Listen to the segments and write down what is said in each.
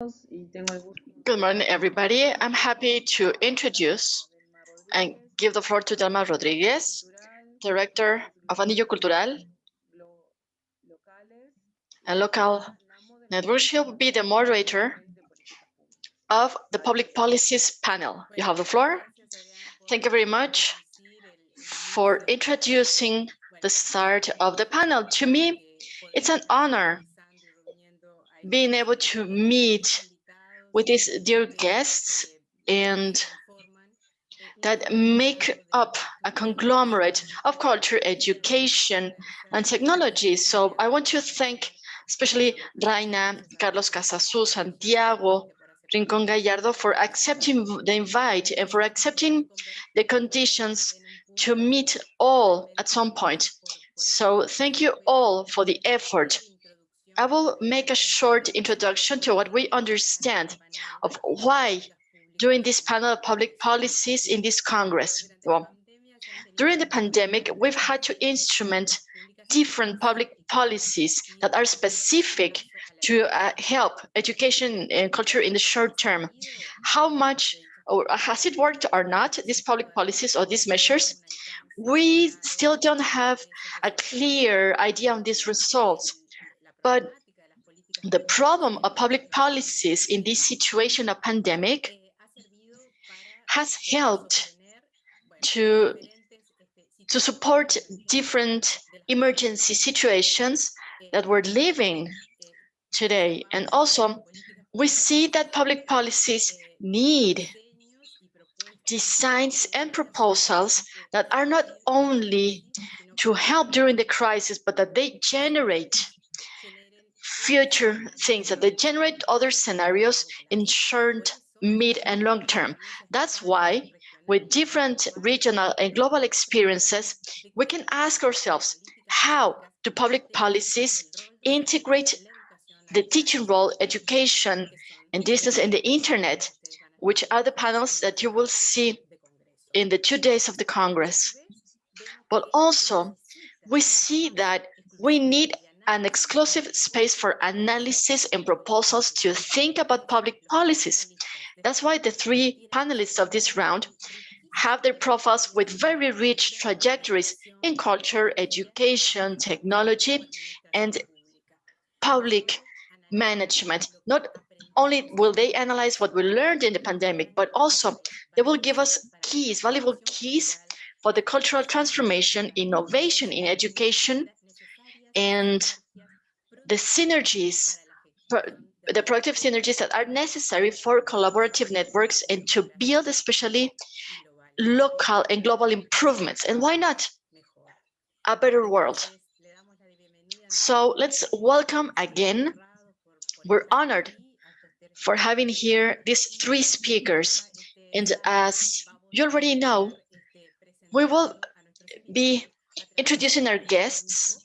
Good morning, everybody. I'm happy to introduce and give the floor to Delma Rodriguez, Director of Anillo Cultural and Local Networks. She will be the moderator of the Public Policies panel. You have the floor. Thank you very much for introducing the start of the panel. To me, it's an honor being able to meet with these dear guests and that make up a conglomerate of culture, education, and technology. So I want to thank especially Raina, Carlos Casasu, Santiago, Rincon Gallardo for accepting the invite and for accepting the conditions to meet all at some point. So thank you all for the effort. I will make a short introduction to what we understand of why during this panel of public policies in this Congress. Well, during the pandemic, we've had to instrument different public policies that are specific to help education and culture in the short term. How much or has it worked or not, these public policies or these measures? We still don't have a clear idea on these results, but the problem of public policies in this situation of pandemic has helped to support different emergency situations that we're living today. And also, we see that public policies need designs and proposals that are not only to help during the crisis, but that they generate future things, that they generate other scenarios in short, mid, and long term. That's why, with different regional and global experiences, we can ask ourselves, how do public policies integrate the teaching role, education, and distance and the internet, which are the panels that you will see in the 2 days of the Congress. But also, we see that we need an exclusive space for analysis and proposals to think about public policies. That's why the three panelists of this round have their profiles with very rich trajectories in culture, education, technology, and public management. Not only will they analyze what we learned in the pandemic, but also they will give us keys, valuable keys for the cultural transformation, innovation in education, and the synergies, the productive synergies that are necessary for collaborative networks and to build especially local and global improvements. And why not a better world? So let's welcome again. We're honored for having here these three speakers. And as you already know, we will be introducing our guests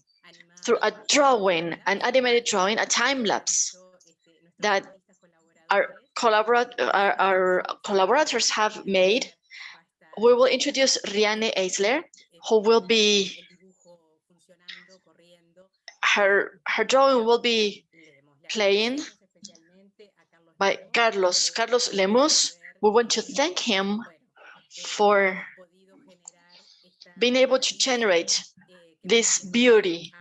through a drawing, an animated drawing, a time lapse that our collaborators have made. We will introduce Riane Eisler, who will be, her drawing will be playing by Carlos Lemus. We want to thank him for being able to generate this beauty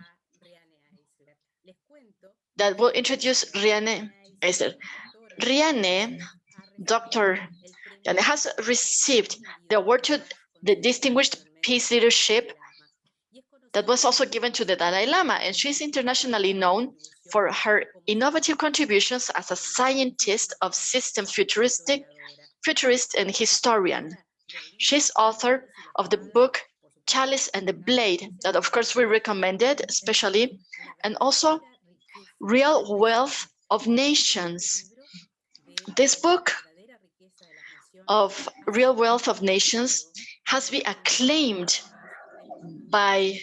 that will introduce Riane Eisler. Riane, Dr. Riane, has received the award to the Distinguished Peace Leadership that was also given to the Dalai Lama, and she's internationally known for her innovative contributions as a scientist of system futurist and historian. She's author of the book Chalice and the Blade, that of course we recommended especially, and also Real Wealth of Nations. This book of Real Wealth of Nations has been acclaimed by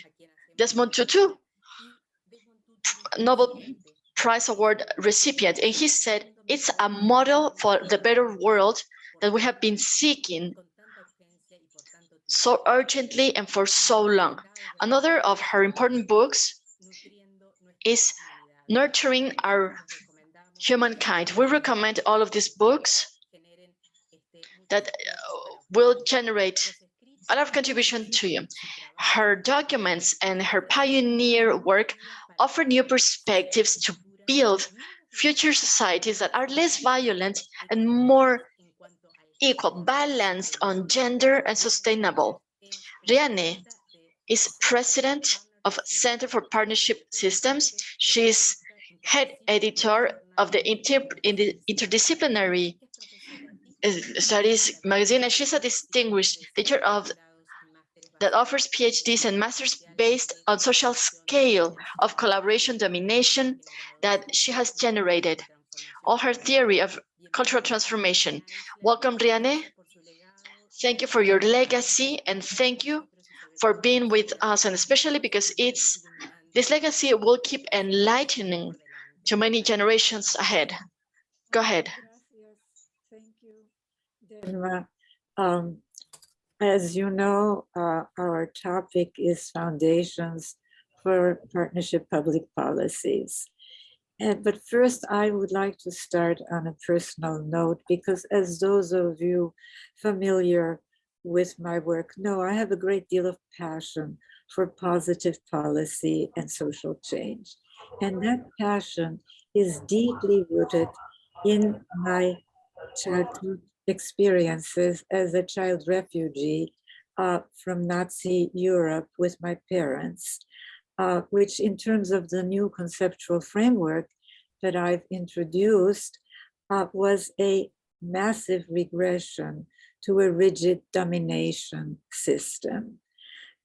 Desmond Tutu, Nobel Prize Award recipient, and he said it's a model for the better world that we have been seeking so urgently and for so long. Another of her important books is Nurturing Our humankind. We recommend all of these books that will generate a lot of contribution to you. Her documents and her pioneer work offer new perspectives to build future societies that are less violent and more equal, balanced on gender and sustainable. Riane is president of Center for Partnership Systems. She's head editor of the Interdisciplinary Studies magazine, and she's a distinguished teacher of that offers PhDs and masters based on social scale of collaboration domination that she has generated. All her theory of cultural transformation. Welcome, Riane. Thank you for your legacy, and thank you for being with us, and especially because this legacy will keep enlightening to many generations ahead. Go ahead. Thank you, Delma. As you know, our topic is foundations for partnership public policies. But first, I would like to start on a personal note, because as those of you familiar with my work know, I have a great deal of passion for positive policy and social change. And that passion is deeply rooted in my childhood experiences as a child refugee from Nazi Europe with my parents, which in terms of the new conceptual framework that I've introduced was a massive regression to a rigid domination system.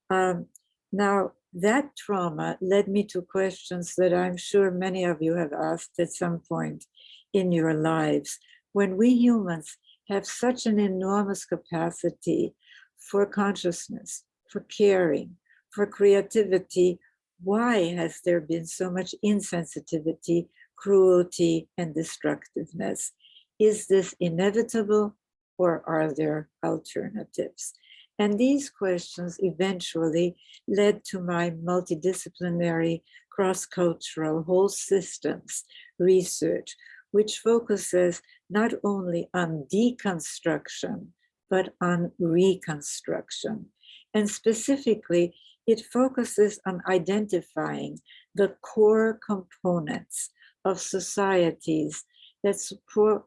Now, that trauma led me to questions that I'm sure many of you have asked at some point in your lives. When we humans have such an enormous capacity for consciousness, for caring, for creativity, why has there been so much insensitivity, cruelty, and destructiveness? Is this inevitable, or are there alternatives? And these questions eventually led to my multidisciplinary, cross-cultural whole systems research, which focuses not only on deconstruction, but on reconstruction. And specifically, it focuses on identifying the core components of societies that support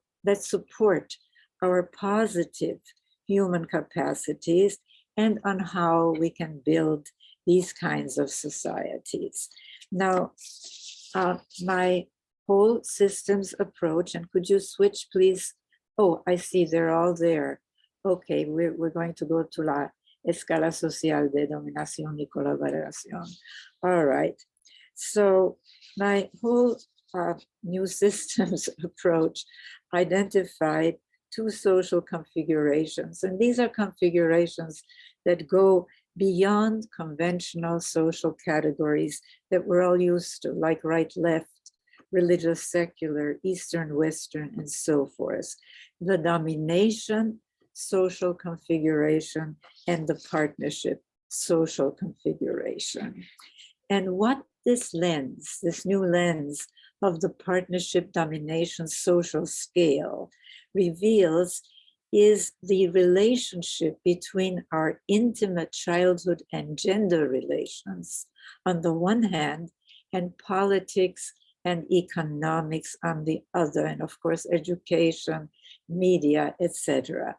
our positive human capacities, and on how we can build these kinds of societies. Now, my whole systems approach, and could you switch, please? Oh, I see, they're all there. Okay, we're going to go to la escala social de dominación y colaboración. All right, so my whole new systems approach identified two social configurations, and these are configurations that go beyond conventional social categories that we're all used to, like right, left, religious, secular, Eastern, Western, and so forth. The domination social configuration and the partnership social configuration. And what this lens, this new lens of the partnership domination social scale reveals is the relationship between our intimate childhood and gender relations on the one hand, and politics and economics on the other, and of course, education, media, etc.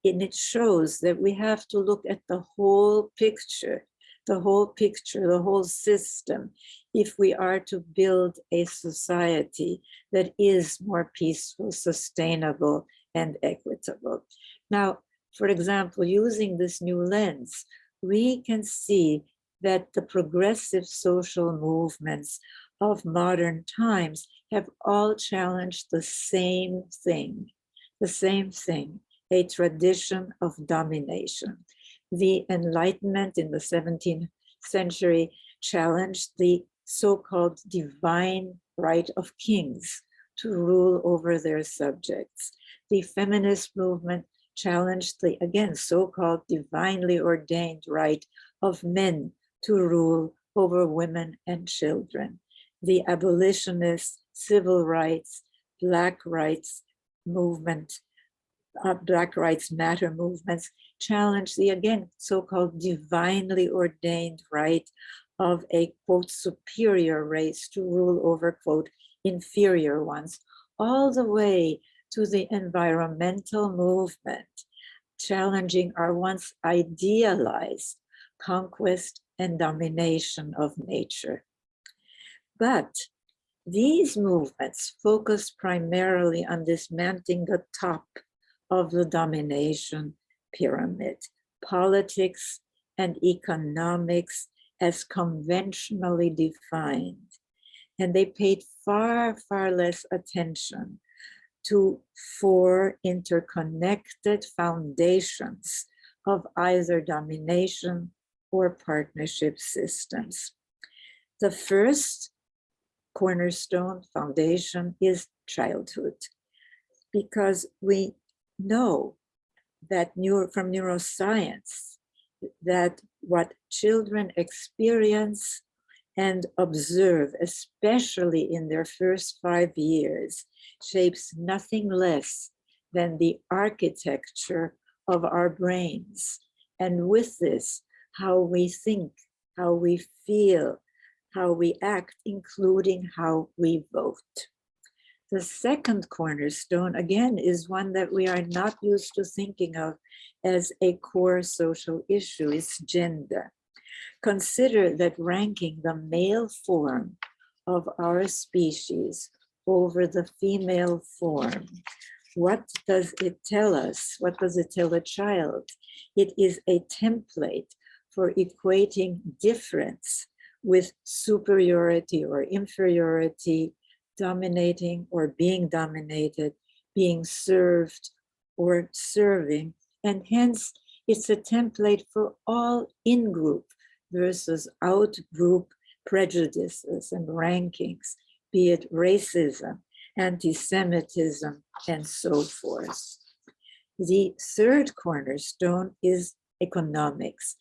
And it shows that we have to look at the whole picture, the whole system, if we are to build a society that is more peaceful, sustainable, and equitable. Now, for example, using this new lens, we can see that the progressive social movements of modern times have all challenged the same thing, a tradition of domination. The Enlightenment in the 17th century challenged the so-called divine right of kings to rule over their subjects. The feminist movement challenged the, again, so-called divinely ordained right of men to rule over women and children. The abolitionist civil rights Black rights movement, Black Rights Matter movements challenge the, again, so-called divinely ordained right of a, quote, superior race to rule over, quote, inferior ones, all the way to the environmental movement, challenging our once idealized conquest and domination of nature. But these movements focus primarily on dismantling the top of the domination pyramid, politics and economics as conventionally defined. And they paid far, far less attention to four interconnected foundations of either domination or partnership systems. The first cornerstone foundation is childhood, because we know that from neuroscience that what children experience and observe, especially in their first 5 years, shapes nothing less than the architecture of our brains. And with this, how we think, how we feel, how we act, including how we vote. The second cornerstone, again, is one that we are not used to thinking of as a core social issue, is gender. Consider that ranking the male form of our species over the female form. What does it tell us? What does it tell a child? It is a template for equating difference with superiority or inferiority, dominating or being dominated, being served or serving, and hence it's a template for all in-group versus out-group prejudices and rankings, be it racism, anti-Semitism, and so forth. The third cornerstone is economics,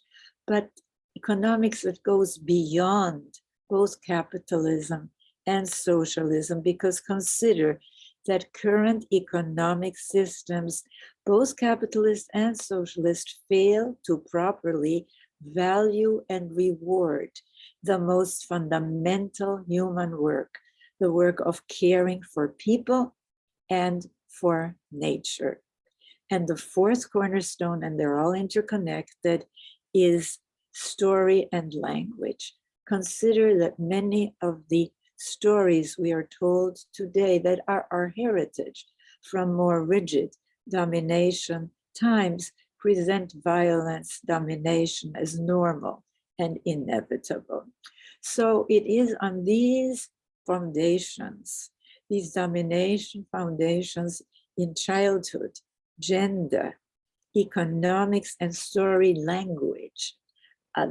but economics that goes beyond both capitalism and socialism, because consider that current economic systems, both capitalist and socialist, fail to properly value and reward the most fundamental human work, the work of caring for people and for nature. And the fourth cornerstone, and they're all interconnected, is story and language. Consider that many of the stories we are told today that are our heritage from more rigid domination times present violence, domination as normal and inevitable. So it is on these foundations, these domination foundations in childhood, gender, economics, and story language,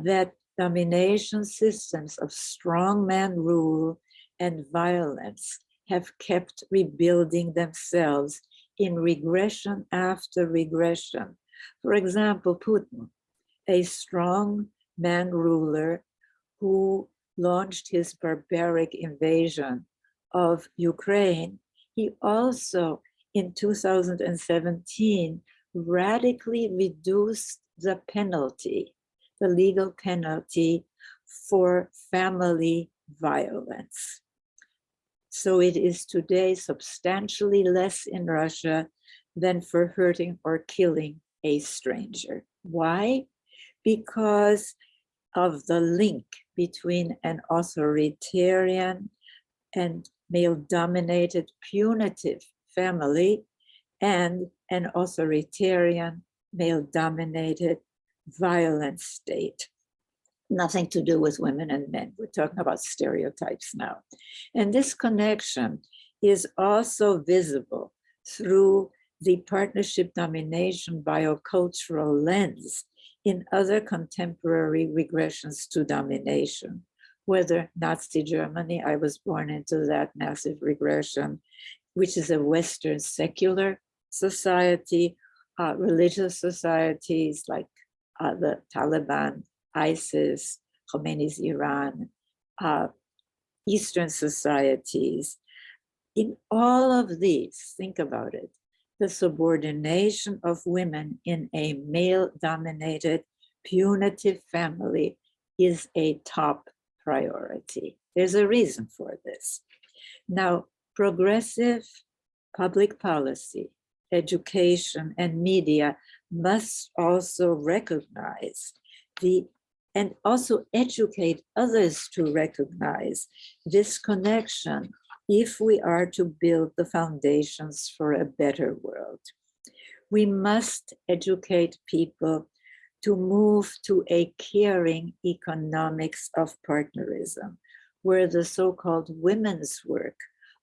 that domination systems of strongman rule and violence have kept rebuilding themselves in regression after regression. For example, Putin, a strong man ruler who launched his barbaric invasion of Ukraine, he also in 2017 radically reduced the penalty, the legal penalty for family violence. So it is today substantially less in Russia than for hurting or killing a stranger. Why? Because of the link between an authoritarian and male-dominated punitive family and an authoritarian male-dominated violent state. Nothing to do with women and men. We're talking about stereotypes now. And this connection is also visible through the partnership domination biocultural lens in other contemporary regressions to domination, whether Nazi Germany, I was born into that massive regression, which is a Western secular society, religious societies like the Taliban, ISIS, Khomeini's Iran, Eastern societies, In all of these, think about it, the subordination of women in a male-dominated, punitive family is a top priority. There's a reason for this. Now, progressive public policy, education, and media must also recognize and also educate others to recognize this connection if we are to build the foundations for a better world. We must educate people to move to a caring economics of partnerism, where the so-called women's work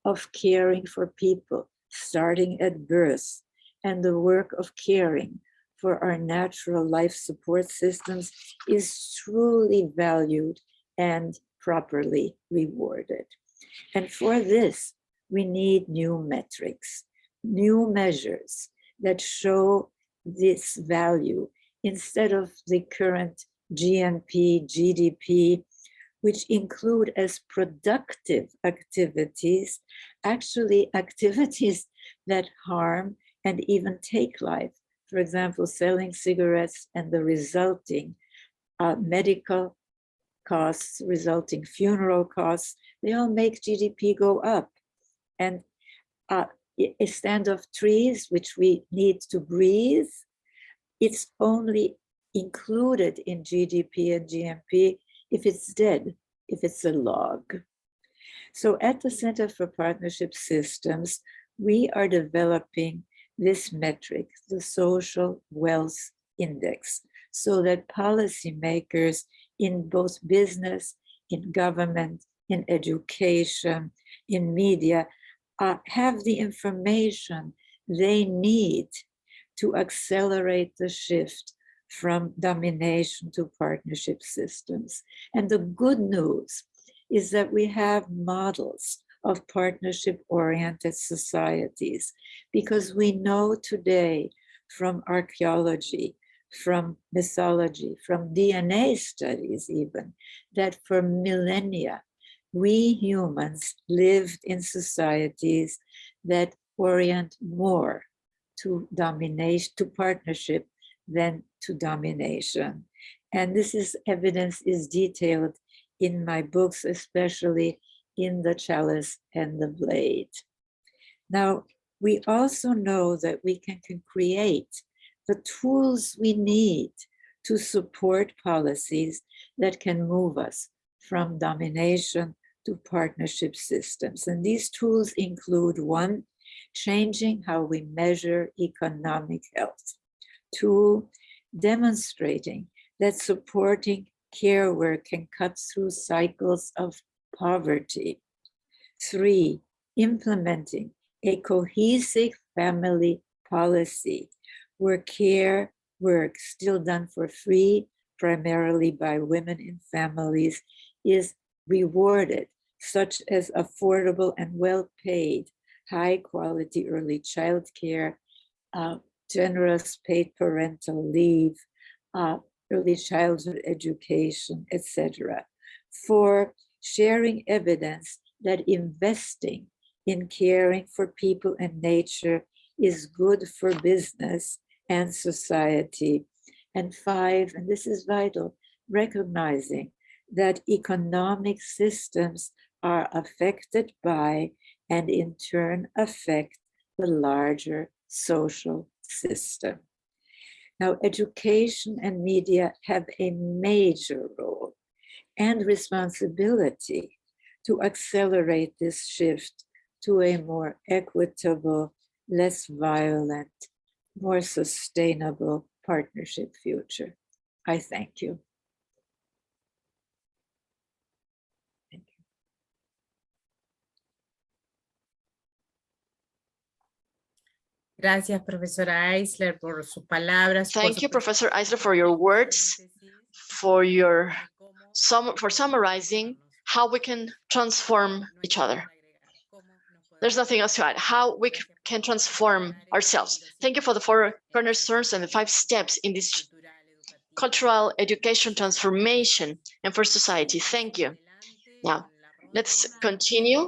of caring for people starting at birth and the work of caring for our natural life support systems is truly valued and properly rewarded. And for this, we need new metrics, new measures that show this value instead of the current GNP, GDP, which include as productive activities, actually activities that harm and even take life. For example, selling cigarettes and the resulting medical costs, resulting funeral costs, they all make GDP go up. And a stand of trees, which we need to breathe, it's only included in GDP and GNP if it's dead, if it's a log. So at the Center for Partnership Systems, we are developing this metric, the Social Wealth Index, so that policymakers in both business, in government, in education, in media, have the information they need to accelerate the shift from domination to partnership systems. And the good news is that we have models of partnership-oriented societies, because we know today from archaeology, from mythology, from DNA studies even, that for millennia, we humans lived in societies that orient more to domination, to partnership than to domination. And this is evidence is detailed in my books, especially in The Chalice and the Blade. Now, we also know that we can create the tools we need to support policies that can move us from domination to partnership systems. And these tools include: one, changing how we measure economic health; two, demonstrating that supporting care work can cut through cycles of poverty; three, implementing a cohesive family policy where care work, still done for free, primarily by women in families, is rewarded, such as affordable and well-paid, high-quality early child care, generous paid parental leave, early childhood education, etc. For sharing evidence that investing in caring for people and nature is good for business and society. And five, and this is vital, recognizing that economic systems are affected by and in turn affect the larger social system. Now, education and media have a major role and responsibility to accelerate this shift to a more equitable, less violent, more sustainable partnership future. I thank you. Gracias, profesora Eisler, por sus palabras. Thank you, Professor Eisler, for your words, for summarizing how we can transform each other. There's nothing else to add. How we can transform ourselves. Thank you for the 4 cornerstones and the 5 steps in this cultural education transformation and for society. Thank you. Now, let's continue